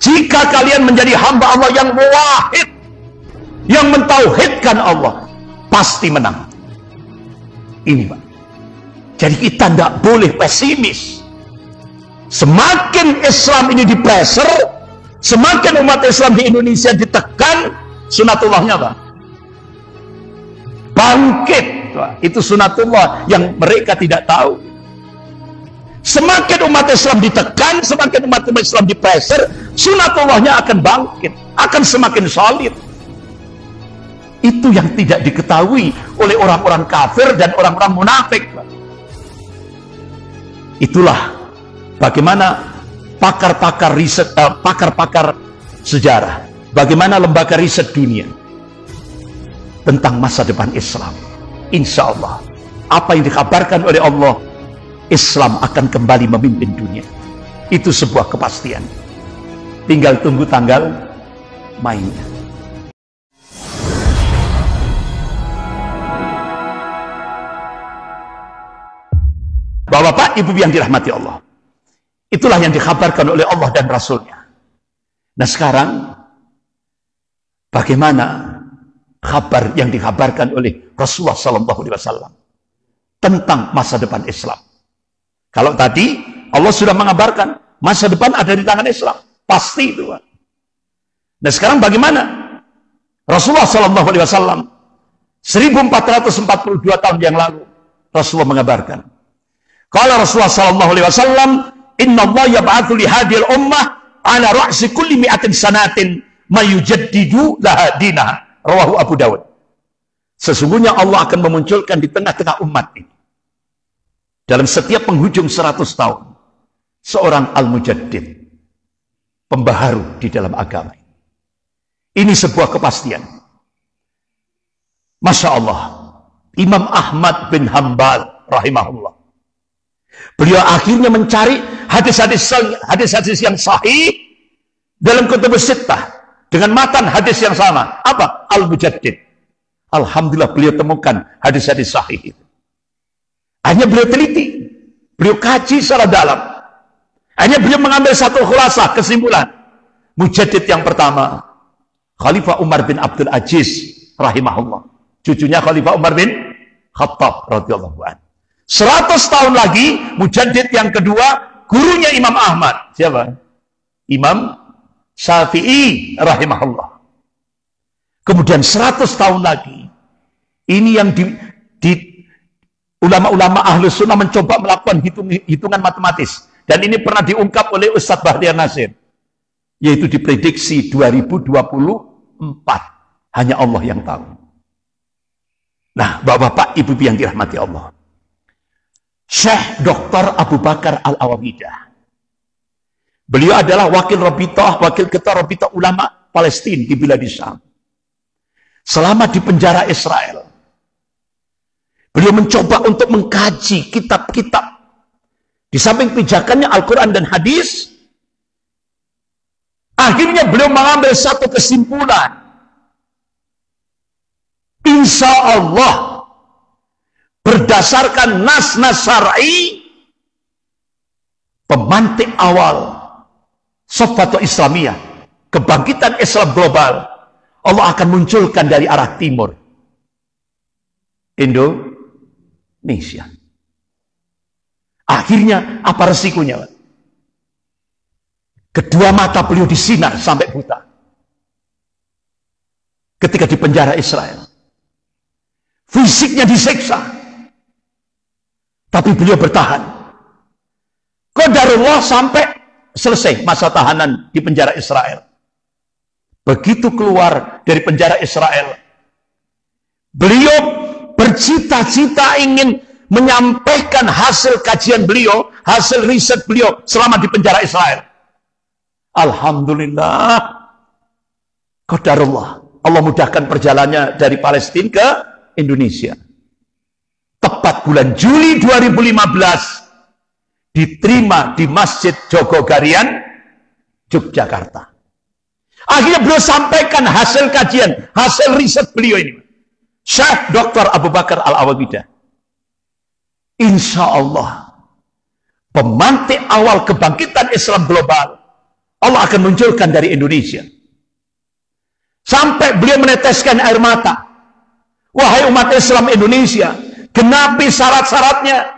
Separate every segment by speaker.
Speaker 1: Jika kalian menjadi hamba Allah yang wahid, yang mentauhidkan Allah, pasti menang. Ini Pak. Jadi kita tidak boleh pesimis. Semakin Islam ini dipreser, semakin umat Islam di Indonesia ditekan, sunatullahnya Pak, bangkit. Itu sunatullah yang mereka tidak tahu. Semakin umat Islam ditekan, semakin umat Islam dipreser, sunatullahnya akan bangkit, akan semakin solid. Itu yang tidak diketahui oleh orang-orang kafir dan orang-orang munafik. Itulah bagaimana pakar-pakar riset, pakar-pakar sejarah, bagaimana lembaga riset dunia tentang masa depan Islam. Insya Allah, apa yang dikabarkan oleh Allah, Islam akan kembali memimpin dunia. Itu sebuah kepastian. Tinggal tunggu tanggal mainnya. Bapak-bapak, ibu yang dirahmati Allah, itulah yang dikabarkan oleh Allah dan Rasulnya. Nah sekarang, bagaimana kabar yang dikabarkan oleh Rasulullah SAW tentang masa depan Islam? Kalau tadi Allah sudah mengabarkan masa depan ada di tangan Islam, pasti itu Pak. Nah sekarang bagaimana? Rasulullah SAW 1442 tahun yang lalu Rasulullah mengabarkan. Kalau Rasulullah SAW, Inna Allah yab'athu li hadhil ummah ala ra'si kulli mi'atin sanatin mayujaddidu laha dinaha. Rawahu Abu Dawud. Sesungguhnya Allah akan memunculkan di tengah-tengah umat ini, dalam setiap penghujung 100 tahun, seorang al-mujaddid, pembaharu di dalam agama. Ini sebuah kepastian. Masya Allah, Imam Ahmad bin Hanbal rahimahullah, beliau akhirnya mencari hadis-hadis yang sahih dalam kutubus sittah dengan matan hadis yang sama. Apa? Al-Mujaddid. Alhamdulillah beliau temukan hadis-hadis sahih itu. Hanya beliau teliti, beliau kaji secara dalam. Hanya beliau mengambil satu khulasah, kesimpulan. Mujaddid yang pertama, Khalifah Umar bin Abdul Aziz rahimahullah, cucunya Khalifah Umar bin Khattab radhiyallahu anhu. 100 tahun lagi, mujaddid yang kedua, gurunya Imam Ahmad. Siapa? Imam Syafi'i rahimahullah. Kemudian 100 tahun lagi, ini yang ulama-ulama ahlu sunnah mencoba melakukan hitungan matematis. Dan ini pernah diungkap oleh Ustadz Bahtiar Nasir. Yaitu diprediksi 2024. Hanya Allah yang tahu. Nah, bapak-bapak, ibu-ibu yang dirahmati Allah, Syekh Dr. Abu Bakar Al-Awawidah, beliau adalah wakil ketua Rabitah Ulama Palestina di Bilad Syam. Selama di penjara Israel, beliau mencoba untuk mengkaji kitab-kitab. Di samping pijakannya Al-Quran dan hadis, akhirnya beliau mengambil satu kesimpulan. Insya Allah, berdasarkan nas-nas syar'i, pemantik awal Sofatu Islamiyah, kebangkitan Islam global, Allah akan munculkan dari arah timur, Indonesia. Akhirnya apa resikonya? Kedua mata beliau disinar sampai buta ketika di penjara Israel. Fisiknya disiksa, tapi beliau bertahan. Qadarullah sampai selesai masa tahanan di penjara Israel. Begitu keluar dari penjara Israel, beliau bercita-cita ingin menyampaikan hasil kajian beliau, hasil riset beliau selama di penjara Israel. Alhamdulillah, qadarullah, Allah mudahkan perjalanannya dari Palestina ke Indonesia. Tepat bulan Juli 2015 diterima di Masjid Jogogarian, Yogyakarta. Akhirnya beliau sampaikan hasil kajian, hasil riset beliau ini, Syekh Dr. Abu Bakar Al-Awawidah. Insya Allah, pemantik awal kebangkitan Islam global, Allah akan munculkan dari Indonesia. Sampai beliau meneteskan air mata. Wahai umat Islam Indonesia, genapi syarat-syaratnya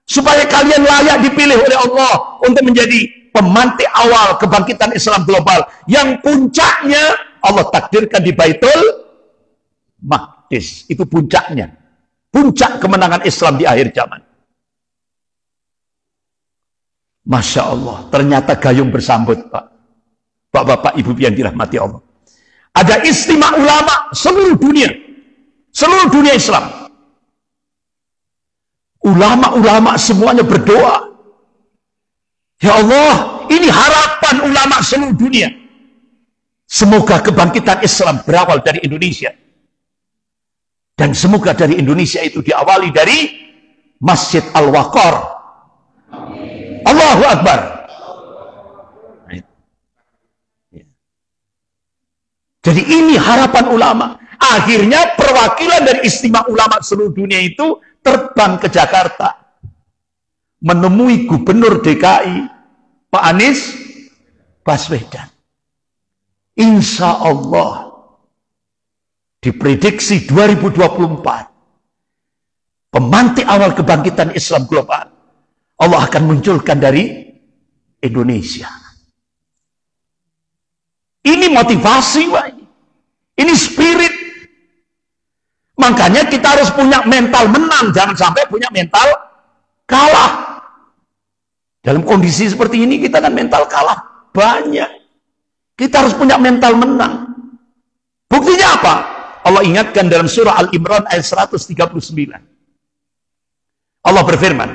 Speaker 1: supaya kalian layak dipilih oleh Allah untuk menjadi pemantik awal kebangkitan Islam global yang puncaknya Allah takdirkan di Baitul Maqdis. Itu puncaknya. Puncak kemenangan Islam di akhir zaman. Masya Allah, ternyata gayung bersambut, Pak. Bapak-bapak, ibu yang dirahmati Allah. Ada istimewa ulama seluruh dunia Islam. Ulama-ulama semuanya berdoa. Ya Allah, ini harapan ulama seluruh dunia. Semoga kebangkitan Islam berawal dari Indonesia. Dan semoga dari Indonesia itu diawali dari Masjid Al-Waqar. Allahu Akbar. Jadi ini harapan ulama. Akhirnya perwakilan dari istimewa ulama seluruh dunia itu terbang ke Jakarta. Menemui Gubernur DKI, Pak Anies Baswedan. Insya Allah, diprediksi 2024, pemantik awal kebangkitan Islam global, Allah akan munculkan dari Indonesia. Ini motivasi, Pak. Ini spirit. Makanya kita harus punya mental menang, jangan sampai punya mental kalah. Dalam kondisi seperti ini kita kan mental kalah banyak. Kita harus punya mental menang. Buktinya apa? Allah ingatkan dalam surah Al-Imran ayat 139. Allah berfirman,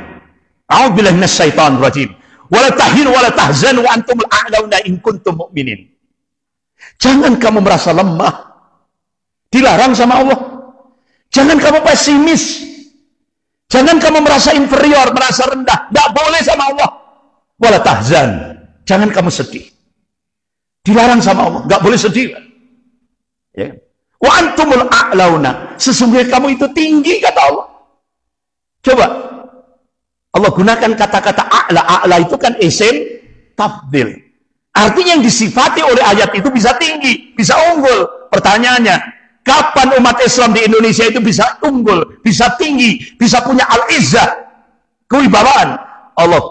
Speaker 1: A'udzubillahi minasyaitonir rajim. Wala tahinu wala tahzanu wa antumul a'launa in kuntum mu'minin. Jangan kamu merasa lemah. Dilarang sama Allah. Jangan kamu pesimis. Jangan kamu merasa inferior, merasa rendah. Tidak boleh sama Allah. Wala tahzan. Jangan kamu sedih. Dilarang sama Allah. Tidak boleh sedih. Ya. Wa antumul a'launa. Sesungguhnya kamu itu tinggi, kata Allah. Coba. Allah gunakan kata-kata a'la. A'la itu kan isim tafdil. Artinya yang disifati oleh ayat itu bisa tinggi, bisa unggul. Pertanyaannya, kapan umat Islam di Indonesia itu bisa unggul, bisa tinggi, bisa punya al-izzah, kewibawaan? Allah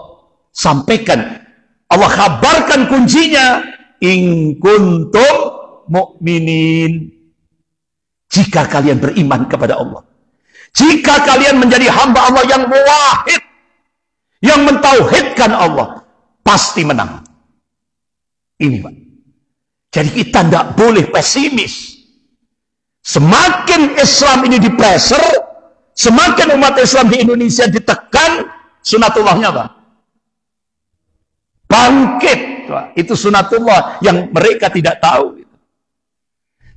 Speaker 1: sampaikan, Allah kabarkan kuncinya, in kuntum mu'minin. Jika kalian beriman kepada Allah, jika kalian menjadi hamba Allah yang wahid, yang mentauhidkan Allah, pasti menang. Ini, Pak. Jadi kita tidak boleh pesimis. Semakin Islam ini dipreser, semakin umat Islam di Indonesia ditekan, sunatullahnya apa? Bangkit. Itu sunatullah yang mereka tidak tahu.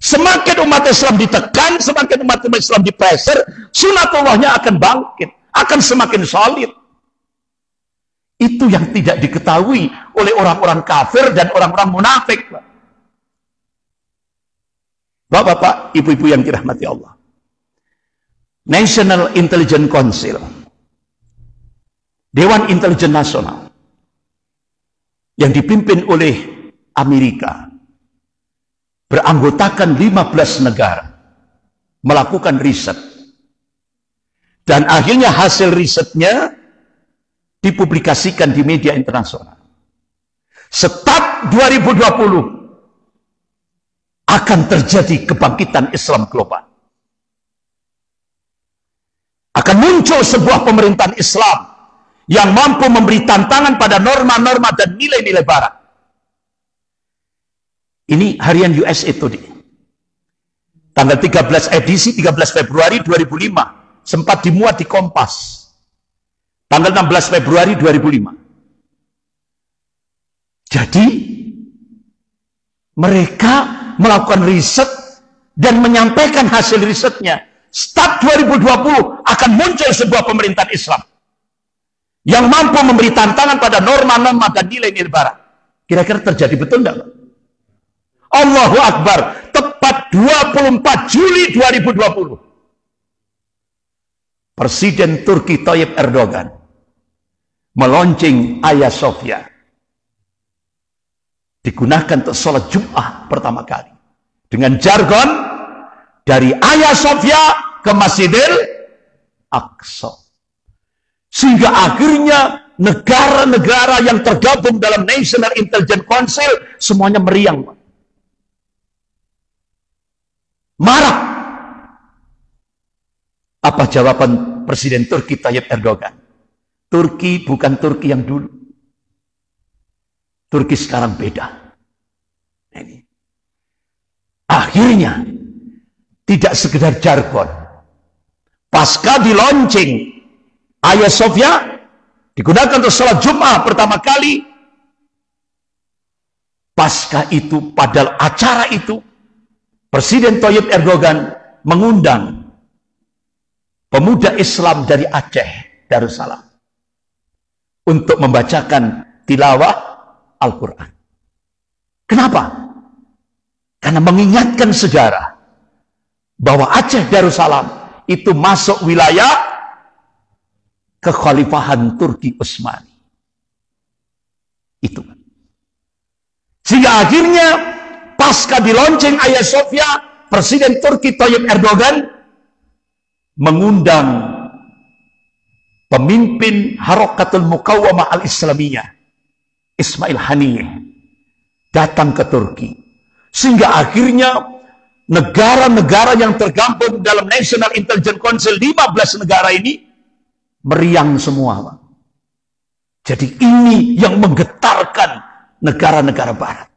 Speaker 1: Semakin umat Islam ditekan, semakin umat Islam dipreser, sunatullahnya akan bangkit, akan semakin solid. Itu yang tidak diketahui oleh orang-orang kafir dan orang-orang munafik. Bapak-bapak, ibu-ibu yang dirahmati Allah. National Intelligence Council, Dewan Intelijen Nasional, yang dipimpin oleh Amerika, beranggotakan 15 negara, melakukan riset. Dan akhirnya hasil risetnya dipublikasikan di media internasional. Start 2020 akan terjadi kebangkitan Islam global. Akan muncul sebuah pemerintahan Islam yang mampu memberi tantangan pada norma-norma dan nilai-nilai barat. Ini harian USA Today. Tanggal 13 edisi 13 Februari 2005 sempat dimuat di Kompas. Tanggal 16 Februari 2005. Jadi, mereka melakukan riset dan menyampaikan hasil risetnya. Start 2020 akan muncul sebuah pemerintahan Islam yang mampu memberi tantangan pada norma-norma dan nilai-nilai barat. Kira-kira terjadi betul enggak? Allahu Akbar. Tepat 24 Juli 2020. Presiden Turki Tayyip Erdogan meluncing Hagia Sophia. digunakan untuk sholat Jum'ah pertama kali. Dengan jargon dari Hagia Sophia ke Masjidil Aqsa. Sehingga akhirnya negara-negara yang tergabung dalam National Intelligence Council semuanya meriang. Marah. Apa jawaban Presiden Turki Tayyip Erdogan? Turki bukan Turki yang dulu. Turki sekarang beda. Ini. Akhirnya tidak sekedar jargon. Pasca di launching Hagia Sophia digunakan untuk sholat Jum'ah pertama kali. Pasca itu, pada acara itu, Presiden Tayyip Erdogan mengundang pemuda Islam dari Aceh, Darussalam, untuk membacakan tilawah Al-Quran. Kenapa? Karena mengingatkan sejarah bahwa Aceh Darussalam itu masuk wilayah kekhalifahan Turki Utsmani. Itu. Sehingga akhirnya pasca di launching Hagia Sophia, Presiden Turki Tayyip Erdogan mengundang pemimpin Harakatul Muqawamah Al-Islamiyah Ismail Haniyeh datang ke Turki. Sehingga akhirnya negara-negara yang tergabung dalam National Intelligence Council, 15 negara ini meriang semua. Jadi ini yang menggetarkan negara-negara barat.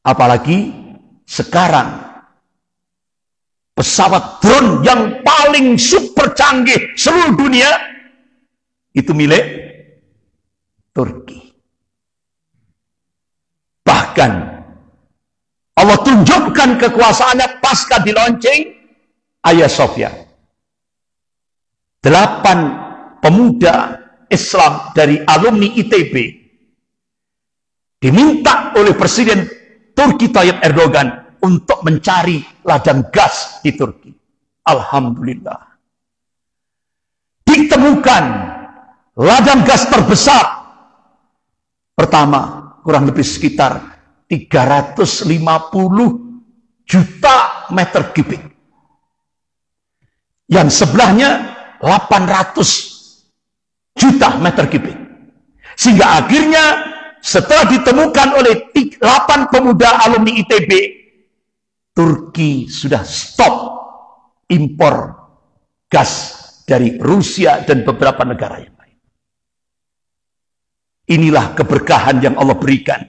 Speaker 1: Apalagi sekarang pesawat drone yang paling super canggih seluruh dunia itu milik Turki. Bahkan Allah tunjukkan kekuasaannya pasca di launching Hagia Sophia. 8 pemuda Islam dari alumni ITB diminta oleh Presiden Turki Tayyip Erdogan untuk mencari ladang gas di Turki. Alhamdulillah. Ditemukan ladang gas terbesar. Pertama, kurang lebih sekitar 350 juta meter kubik. Yang sebelahnya 800 juta meter kubik. Sehingga akhirnya setelah ditemukan oleh 8 pemuda alumni ITB, Turki sudah stop impor gas dari Rusia dan beberapa negara yang lain. Inilah keberkahan yang Allah berikan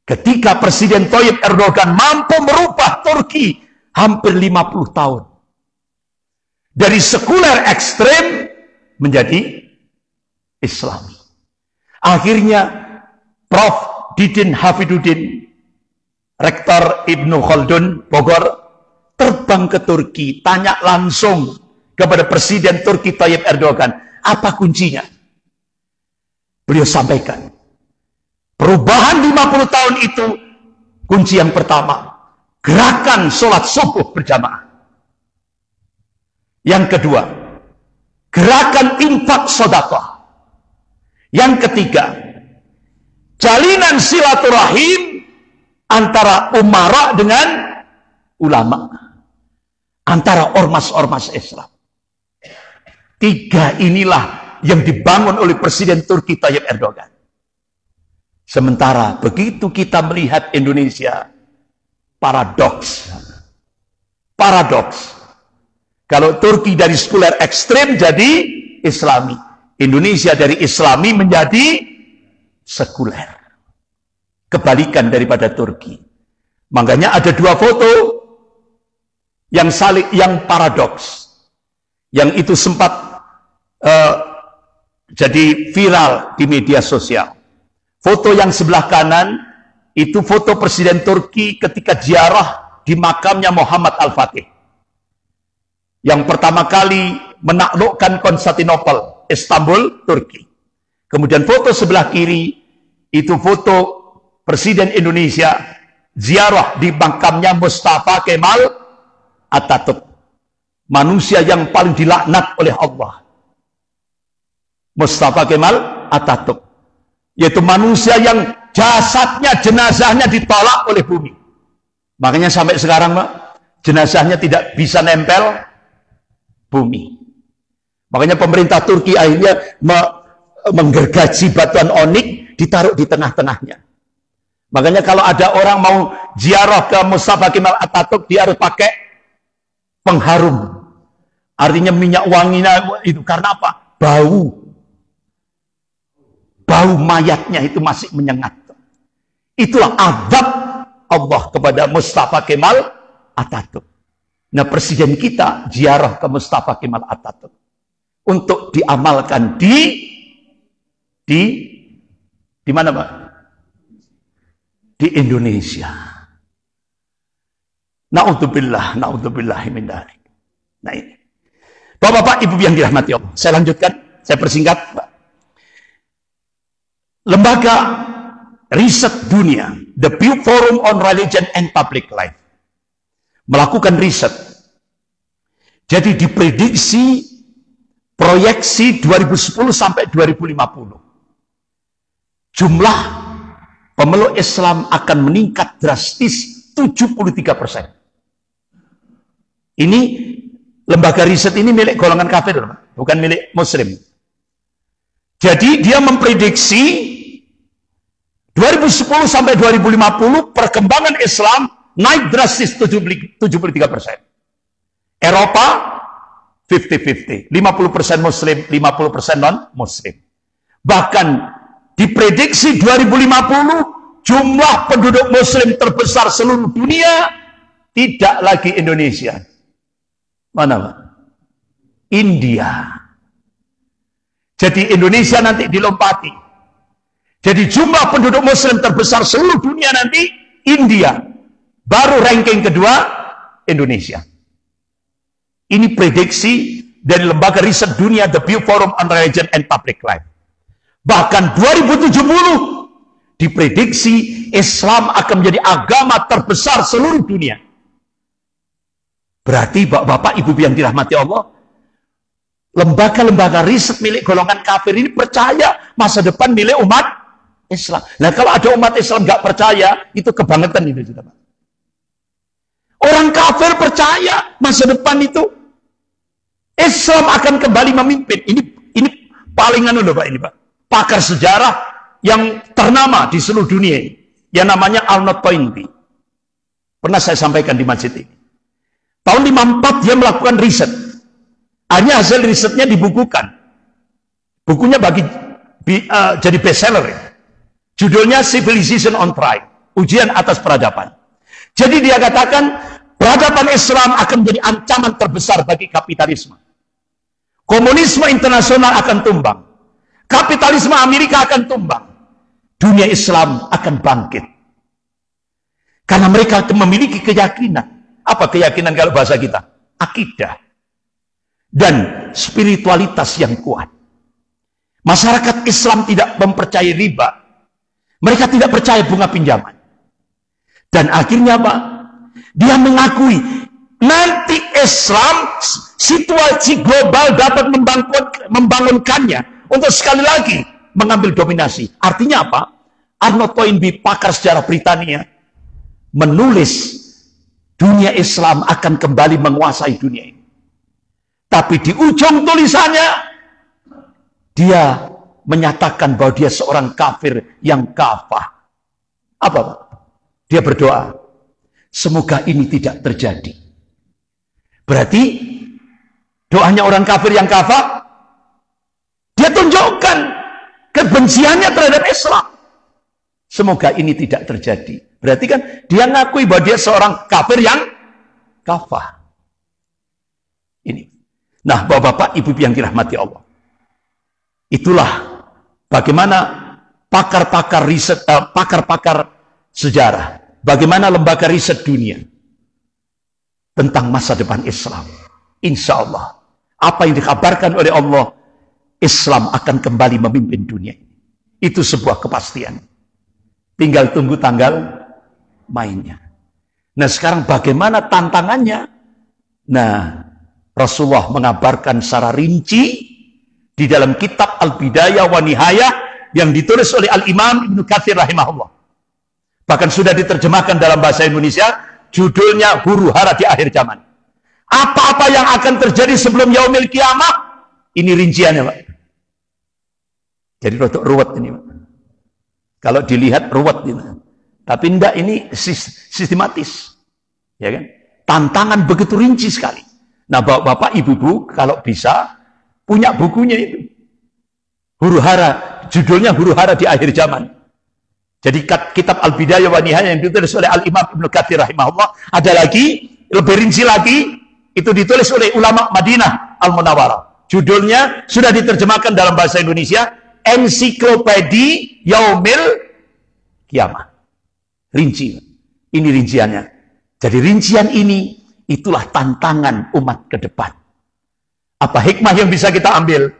Speaker 1: ketika Presiden Tayyip Erdogan mampu merubah Turki hampir 50 tahun. Dari sekuler ekstrem menjadi Islami. Akhirnya Prof. Didin Hafidudin, Rektor Ibnu Khaldun Bogor, terbang ke Turki, tanya langsung kepada Presiden Turki Tayyip Erdogan, apa kuncinya? Beliau sampaikan, perubahan 50 tahun itu, kunci yang pertama, gerakan sholat subuh berjamaah. Yang kedua, gerakan infak sedekah. Yang ketiga, jalinan silaturahim antara umara dengan ulama, antara ormas-ormas Islam. 3 inilah yang dibangun oleh Presiden Turki Tayyip Erdogan. Sementara begitu kita melihat Indonesia, paradoks. Kalau Turki dari sekuler ekstrem jadi Islami. Indonesia dari Islami menjadi sekuler. Kebalikan daripada Turki. Makanya ada 2 foto yang paradoks. Yang itu sempat jadi viral di media sosial. Foto yang sebelah kanan itu foto Presiden Turki ketika ziarah di makamnya Muhammad Al-Fatih. Yang pertama kali menaklukkan Konstantinopel, Istanbul, Turki. Kemudian foto sebelah kiri, itu foto Presiden Indonesia ziarah di makamnya Mustafa Kemal Atatürk. Manusia yang paling dilaknat oleh Allah. Mustafa Kemal Atatürk. Yaitu manusia yang jasadnya, jenazahnya ditolak oleh bumi. Makanya sampai sekarang, Pak, jenazahnya tidak bisa nempel bumi. Makanya pemerintah Turki akhirnya menggergaji batuan onik, ditaruh di tengah-tengahnya. Makanya kalau ada orang mau ziarah ke Mustafa Kemal Atatürk, dia harus pakai pengharum. Artinya minyak wanginya itu karena apa? Bau mayatnya itu masih menyengat. Itulah adab Allah kepada Mustafa Kemal Atatürk. Nah, presiden kita ziarah ke Mustafa Kemal Atatürk untuk diamalkan di mana, Pak? Di Indonesia. Na'udzubillah min dzalik. Nah, ini. Bapak-bapak, Ibu yang dirahmati Allah. Saya lanjutkan, saya persingkat, Pak. Lembaga riset dunia, the Pew Forum on Religion and Public Life, melakukan riset. Jadi diprediksi proyeksi 2010 sampai 2050. Jumlah pemeluk Islam akan meningkat drastis 73%. Ini lembaga riset ini milik golongan kafir, bukan milik muslim. Jadi dia memprediksi 2010 sampai 2050 perkembangan Islam naik drastis 73%. Eropa 50-50, 50% muslim, 50% non-muslim. Bahkan diprediksi 2050 jumlah penduduk muslim terbesar seluruh dunia tidak lagi Indonesia. Mana, Pak? India. Jadi Indonesia nanti dilompati. Jadi jumlah penduduk muslim terbesar seluruh dunia nanti India. Baru ranking kedua Indonesia. Ini prediksi dari lembaga riset dunia The Pew Forum on Religion and Public Life. Bahkan 2070 diprediksi Islam akan menjadi agama terbesar seluruh dunia. Berarti bapak-bapak, ibu yang dirahmati Allah, lembaga-lembaga riset milik golongan kafir ini percaya masa depan milik umat Islam. Nah, kalau ada umat Islam nggak percaya, itu kebangetan itu sudah, Pak. Orang kafir percaya masa depan itu Islam akan kembali memimpin. Ini palingan loh, Pak, ini, Pak. Pakar sejarah yang ternama di seluruh dunia ini, yang namanya Arnold Toynbee. Pernah saya sampaikan di masjid ini. Tahun 54 dia melakukan riset. Hanya hasil risetnya dibukukan. Bukunya jadi bestseller. Judulnya Civilization on Trial, ujian atas peradaban. Jadi dia katakan peradaban Islam akan menjadi ancaman terbesar bagi kapitalisme. Komunisme internasional akan tumbang. Kapitalisme Amerika akan tumbang. Dunia Islam akan bangkit. Karena mereka memiliki keyakinan. Apa keyakinan kalau bahasa kita? Akidah. Dan spiritualitas yang kuat. Masyarakat Islam tidak mempercayai riba. Mereka tidak percaya bunga pinjaman. Dan akhirnya Pak, dia mengakui nanti Islam situasi global dapat membangunkannya untuk sekali lagi mengambil dominasi. Artinya apa? Arnold Toynbee, pakar sejarah Britania, menulis dunia Islam akan kembali menguasai dunia ini. Tapi di ujung tulisannya, dia menyatakan bahwa dia seorang kafir yang kafah. Apa, Pak? Dia berdoa, semoga ini tidak terjadi. Berarti doanya orang kafir yang kafah, dia tunjukkan kebenciannya terhadap Islam. Semoga ini tidak terjadi. Berarti kan dia ngakui bahwa dia seorang kafir yang kafah. Ini. Nah, bapak-bapak, ibu yang dirahmati Allah. Itulah bagaimana pakar-pakar riset, pakar-pakar sejarah, bagaimana lembaga riset dunia tentang masa depan Islam. Insya Allah, apa yang dikabarkan oleh Allah, Islam akan kembali memimpin dunia. Itu sebuah kepastian. Tinggal tunggu tanggal mainnya. Nah, sekarang bagaimana tantangannya? Nah, Rasulullah mengabarkan secara rinci di dalam kitab Al-Bidayah wa Nihayah yang ditulis oleh Al-Imam Ibnu Katsir rahimahullah. Bahkan sudah diterjemahkan dalam bahasa Indonesia, judulnya huru-hara di akhir zaman. Apa-apa yang akan terjadi sebelum yaumil kiamah, ini rinciannya, Pak. Jadi rotok ruwet ini, Pak. Kalau dilihat ruwet ini. Tapi enggak, ini sistematis. Ya kan? Tantangan begitu rinci sekali. Nah, Bapak, Ibu-ibu, kalau bisa punya bukunya itu. Huru-hara, judulnya huru-hara di akhir zaman. Jadi kitab Al-Bidayah wa Nihayah yang ditulis oleh Al-Imam Ibnu Katsir rahimahullah, ada lagi, lebih rinci lagi, itu ditulis oleh ulama Madinah Al-Munawwarah. Judulnya sudah diterjemahkan dalam bahasa Indonesia, Ensiklopedi Yaumil Kiamah. Rinci. Ini rinciannya. Jadi rincian ini, itulah tantangan umat ke depan. Apa hikmah yang bisa kita ambil?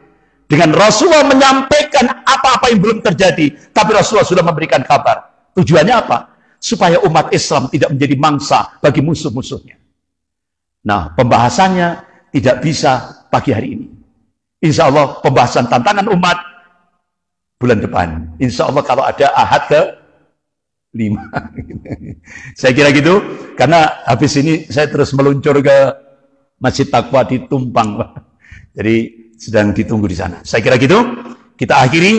Speaker 1: Dengan Rasulullah menyampaikan apa-apa yang belum terjadi, tapi Rasulullah sudah memberikan kabar. Tujuannya apa? Supaya umat Islam tidak menjadi mangsa bagi musuh-musuhnya. Nah, pembahasannya tidak bisa pagi hari ini. Insya Allah pembahasan tantangan umat bulan depan. Insya Allah kalau ada Ahad ke-5. Saya kira gitu, karena habis ini saya terus meluncur ke Masjid Taqwa di Tumpang, Pak. Jadi sedang ditunggu di sana. Saya kira gitu. Kita akhiri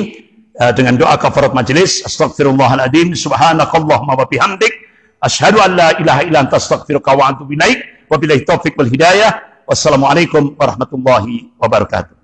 Speaker 1: dengan doa kafarat majelis. Astaghfirullahaladzim. Subhanakallahumma wa bihamdik. Asyhadu an la ilaha illa anta astaghfiruka wa atubu ilaik. Wabillahi taufiq wal hidayah. Wassalamualaikum warahmatullahi wabarakatuh.